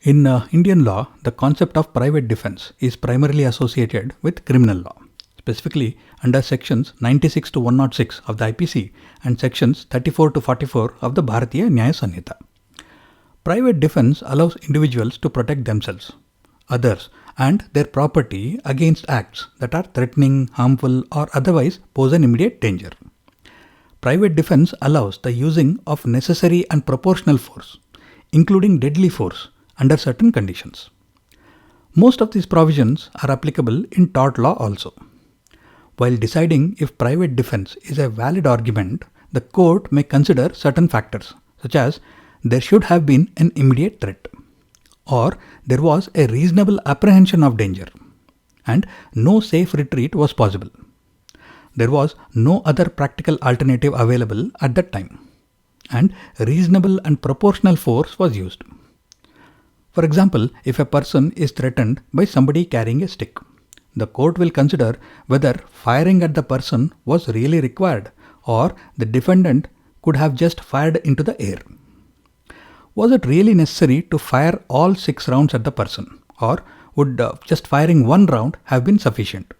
In Indian law, the concept of private defense is primarily associated with criminal law, specifically under sections 96 to 106 of the IPC and sections 34 to 44 of the Bharatiya Nyaya Sanhita. Private defense allows individuals to protect themselves, others, and their property against acts that are threatening, harmful, or otherwise pose an immediate danger. Private defense allows the using of necessary and proportional force, including deadly force, under certain conditions. Most of these provisions are applicable in tort law also. While deciding if private defense is a valid argument, the court may consider certain factors, such as there should have been an immediate threat, or there was a reasonable apprehension of danger, and no safe retreat was possible. There was no other practical alternative available at that time, and reasonable and proportional force was used. For example, if a person is threatened by somebody carrying a stick, the court will consider whether firing at the person was really required or the defendant could have just fired into the air. Was it really necessary to fire all 6 rounds at the person, or would just firing 1 round have been sufficient?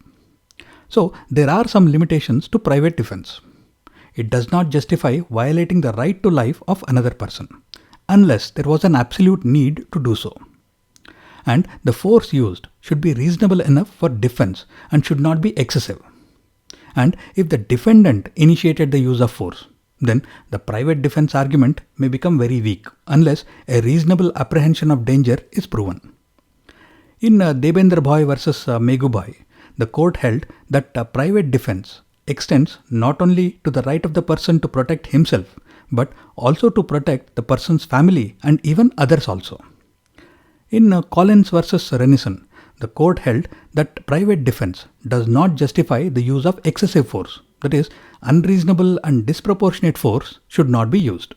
So, there are some limitations to private defense. It does not justify violating the right to life of another person, unless there was an absolute need to do so. And the force used should be reasonable enough for defense and should not be excessive. And if the defendant initiated the use of force, then the private defense argument may become very weak unless a reasonable apprehension of danger is proven. In Debendra Bhai versus Meghu Bhai, the court held that private defense extends not only to the right of the person to protect himself, but also to protect the person's family and even others also. In Collins versus Renison, the court held that private defense does not justify the use of excessive force, that is, unreasonable and disproportionate force should not be used.